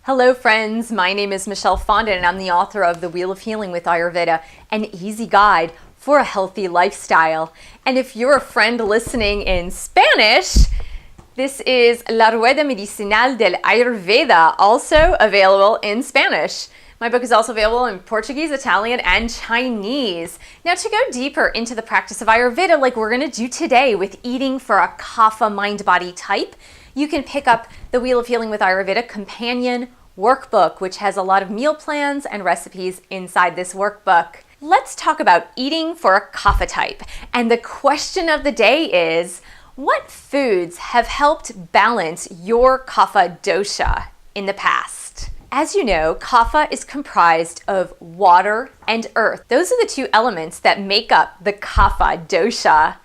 Hello friends, my name is Michelle Fondin and I'm the author of The Wheel of Healing with Ayurveda, an easy guide for a healthy lifestyle. And if you're a friend listening in Spanish, this is La Rueda Medicinal del Ayurveda, also available in Spanish. My book is also available in Portuguese, Italian, and Chinese. Now, to go deeper into the practice of Ayurveda, like we're going to do today with eating for a Kapha mind-body type, you can pick up the Wheel of Healing with Ayurveda companion workbook, which has a lot of meal plans and recipes inside this workbook. Let's talk about eating for a Kapha type. And the question of the day is, what foods have helped balance your Kapha Dosha in the past? As you know, Kapha is comprised of water and earth. Those are the two elements that make up the Kapha Dosha.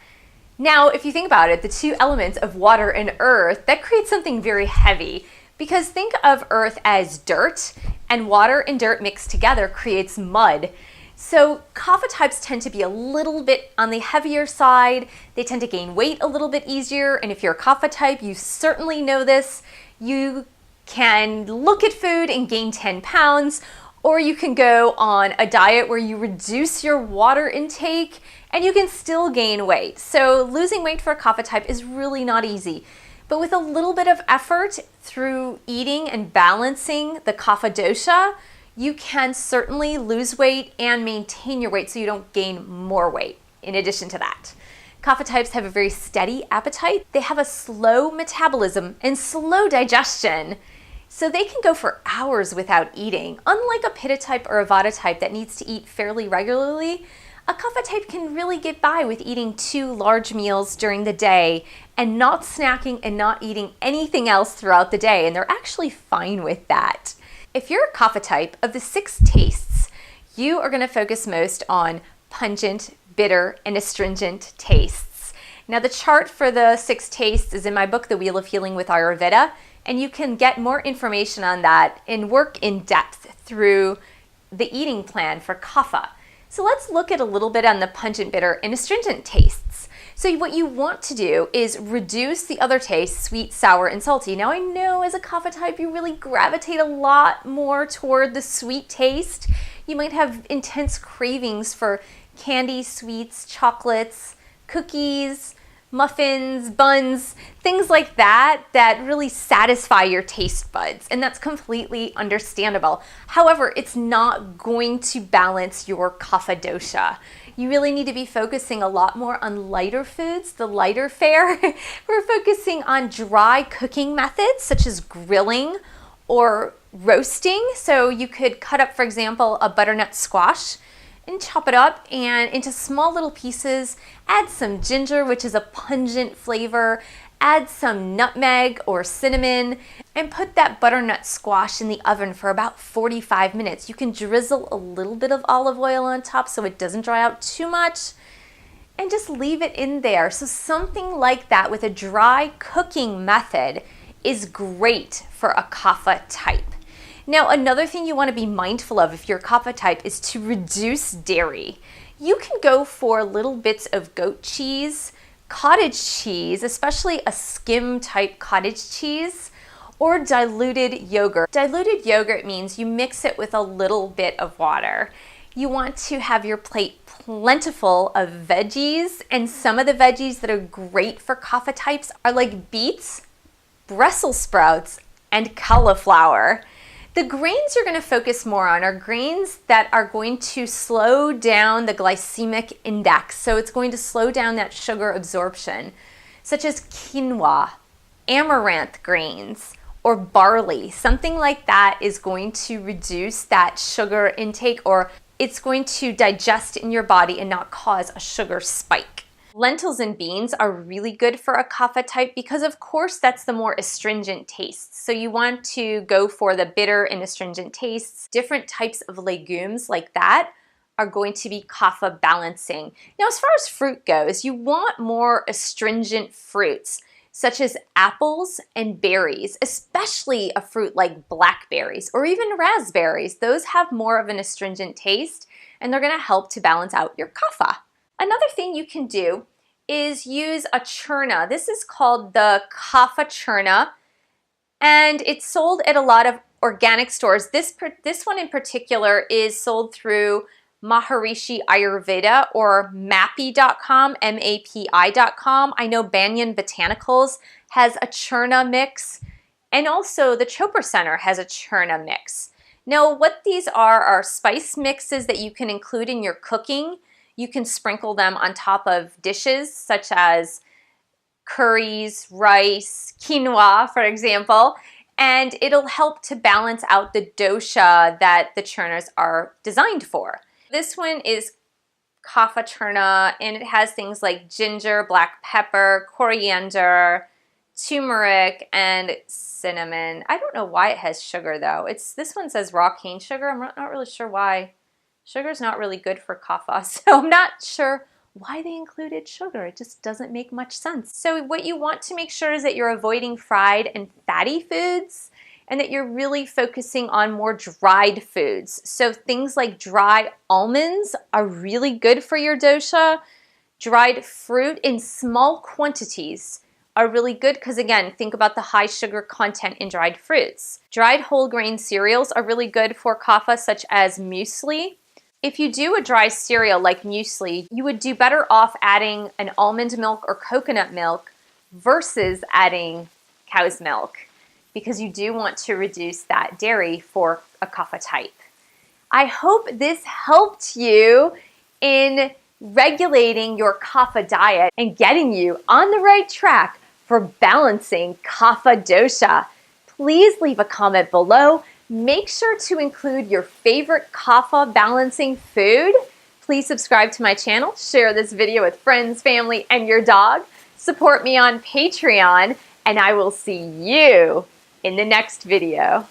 Now, if you think about it, the two elements of water and earth, that creates something very heavy. Because think of earth as dirt, and water and dirt mixed together creates mud. So Kapha types tend to be a little bit on the heavier side. They tend to gain weight a little bit easier. And if you're a Kapha type, you certainly know this. You can look at food and gain 10 pounds, or you can go on a diet where you reduce your water intake and you can still gain weight. So losing weight for a Kapha type is really not easy. But with a little bit of effort through eating and balancing the Kapha Dosha, you can certainly lose weight and maintain your weight so you don't gain more weight in addition to that. Kapha types have a very steady appetite. They have a slow metabolism and slow digestion. So they can go for hours without eating. Unlike a Pitta type or a Vata type that needs to eat fairly regularly, a Kapha type can really get by with eating 2 large meals during the day and not snacking and not eating anything else throughout the day, and they're actually fine with that. If you're a Kapha type, of the 6 tastes, you are going to focus most on pungent, bitter, and astringent tastes. Now the chart for the 6 tastes is in my book, The Wheel of Healing with Ayurveda, and you can get more information on that and work in depth through the eating plan for Kapha. So let's look at a little bit on the pungent, bitter, and astringent tastes. So what you want to do is reduce the other tastes, sweet, sour, and salty. Now I know as a Kapha type you really gravitate a lot more toward the sweet taste. You might have intense cravings for candy, sweets, chocolates, cookies, muffins, buns, things like that that really satisfy your taste buds, and that's completely understandable. However, it's not going to balance your Kapha Dosha. You really need to be focusing a lot more on lighter foods, the lighter fare. We're focusing on dry cooking methods such as grilling or roasting. So you could cut up, for example, a butternut squash and chop it up and into small little pieces. Add some ginger, which is a pungent flavor. Add some nutmeg or cinnamon and put that butternut squash in the oven for about 45 minutes. You can drizzle a little bit of olive oil on top so it doesn't dry out too much and just leave it in there. So something like that with a dry cooking method is great for a Kapha type. Now, another thing you want to be mindful of if you're a Kapha type is to reduce dairy. You can go for little bits of goat cheese, cottage cheese, especially a skim type cottage cheese, or diluted yogurt. Diluted yogurt means you mix it with a little bit of water. You want to have your plate plentiful of veggies, and some of the veggies that are great for Kapha types are like beets, Brussels sprouts, and cauliflower. The grains you're going to focus more on are grains that are going to slow down the glycemic index. So it's going to slow down that sugar absorption, such as quinoa, amaranth grains, or barley. Something like that is going to reduce that sugar intake, or it's going to digest in your body and not cause a sugar spike. Lentils and beans are really good for a Kapha type because, of course, that's the more astringent tastes. So you want to go for the bitter and astringent tastes. Different types of legumes like that are going to be Kapha balancing. Now, as far as fruit goes, you want more astringent fruits, such as apples and berries, especially a fruit like blackberries or even raspberries. Those have more of an astringent taste, and they're going to help to balance out your Kapha. Another thing you can do is use a churna. This is called the Kapha churna, and it's sold at a lot of organic stores. This one in particular is sold through Maharishi Ayurveda or mapi.com, mapi.com. I know Banyan Botanicals has a Churna mix, and also the Chopra Center has a Churna mix. Now, what these are spice mixes that you can include in your cooking. You can sprinkle them on top of dishes such as curries, rice, quinoa, for example, and it'll help to balance out the dosha that the churnas are designed for. This one is Kapha Churna, and it has things like ginger, black pepper, coriander, turmeric, and cinnamon. I don't know why it has sugar though. This one says raw cane sugar. I'm not really sure why. Sugar's not really good for kapha, so I'm not sure why they included sugar. It just doesn't make much sense. So what you want to make sure is that you're avoiding fried and fatty foods, and that you're really focusing on more dried foods. So things like dried almonds are really good for your dosha. Dried fruit in small quantities are really good because, again, think about the high sugar content in dried fruits. Dried whole grain cereals are really good for kapha, such as muesli. If you do a dry cereal like muesli, you would do better off adding an almond milk or coconut milk versus adding cow's milk, because you do want to reduce that dairy for a kapha type. I hope this helped you in regulating your kapha diet and getting you on the right track for balancing kapha dosha. Please leave a comment below. Make sure to include your favorite kapha balancing food. Please subscribe to my channel, share this video with friends, family, and your dog. Support me on Patreon, and I will see you in the next video.